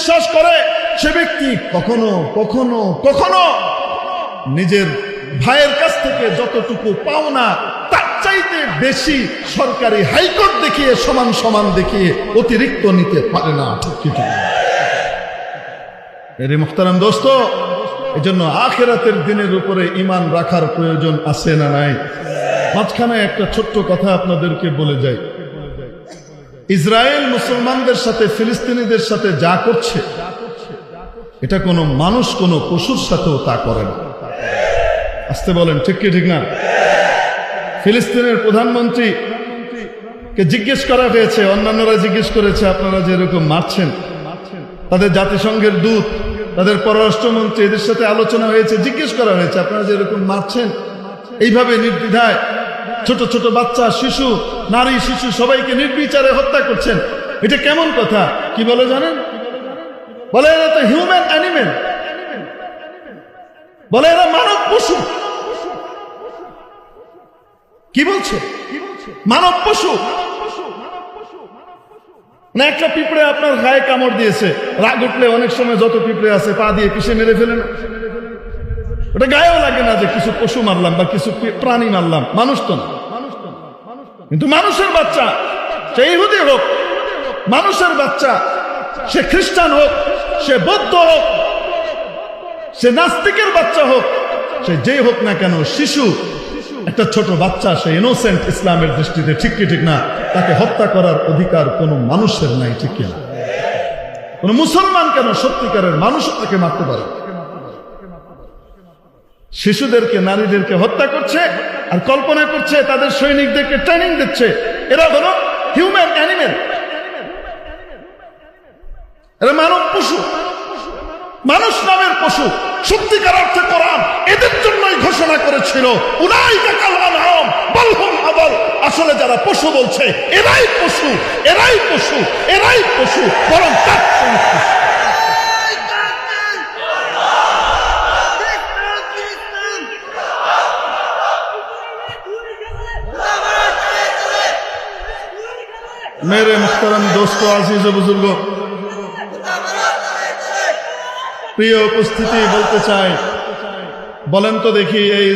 বিশ্বাস করে সে ব্যক্তি কখনো কখনো কখনো নিজের ভাইয়ের কাছ থেকে যতটুকু পাওনা তার চাইতে বেশি সরকারি হাইকোর্ট দেখিয়ে সমান সমান দেখিয়ে অতিরিক্ত নিতে পারে না। ঠিক এরে মুহতারাম দোস্ত, এজন্য আখিরাতের দিনের উপরে ঈমান রাখার প্রয়োজন আছে না নাই? মাঝখানে একটা ছোট্ট কথা আপনাদেরকে বলে যাই। ইসরায়েল মুসলমানদের সাথে ফিলিস্তিনিদের সাথে যা করছে, এটা কোনো মানুষ কোনো পশুর সাথেও তা করে না। আসতে বলেন ঠিক কি ঠিক না? ফিলিস্তিনের প্রধানমন্ত্রী কে জিজ্ঞেস করা হয়েছে, অন্যান্যরা জিজ্ঞেস করেছে, আপনারা যেরকম মারছেন, তাদের জাতিসংঘের দূত, তাদের পররাষ্ট্রমন্ত্রী, এদের সাথে আলোচনা হয়েছে, জিজ্ঞেস করা হয়েছে, আপনারা যেরকম মারছেন, এইভাবে নির্দ্বিধায় ছোট ছোট বাচ্চা, শিশু, নারী, শিশু সবাইকে নির্বিচারে হত্যা করছেন, এটা কেমন কথা? কি বলে জানেন? বলে এরা তো হিউম্যান অ্যানিমেল, বলে এরা মানব পশু। কি বলছে? মানব পশু না? একটা পিঁপড়ে আপনার গায়ে কামড় দিয়েছে, রাগ উঠলে অনেক সময় যত পিঁপড়ে আছে পা দিয়ে পিষে মেরে ফেলে না? ওটা গায়েও লাগে না যে কিছু পশু মারলাম বা কিছু প্রাণী মারলাম। মানুষ তো না। কিন্তু মানুষের বাচ্চা, সে ইহুদি হোক, মানুষের বাচ্চা, সে খ্রিস্টান হোক, সে বৌদ্ধ হোক, সে নাস্তিকের বাচ্চা হোক, সে যেই হোক না কেন, শিশু, একটা ছোট বাচ্চা, সে ইনোসেন্ট ইসলামের দৃষ্টিতে। ঠিক কি ঠিক না? তাকে হত্যা করার অধিকার কোনো মানুষের নাই। ঠিক কিনা? কোন মুসলমান কেন, সত্যিকারের মানুষ তাকে মারতে পারে। শিশুদেরকে, নারীদেরকে হত্যা করছে আর কল্পনা করছে তাদের সৈনিকদেরকে ট্রেনিং দিচ্ছে। এরা হলো হিউম্যান অ্যানিমেল, এরা মানব পশু, মানুষ নামের পশু। সত্যিকার অর্থে কোরআন এদের জন্যই ঘোষণা করেছিল, উলাইকা কাল আনআম বাল হুম আদাল। আসলে যারা পশু বলছে এরাই পশু, এরাই পশু, এরাই পশু, বরং তার পশু। मेरे मुहतरम दोस्तों, आजीज बुजुर्ग, প্রিয় উপস্থিতি, বলতে চাই, বলেন তো দেখি এই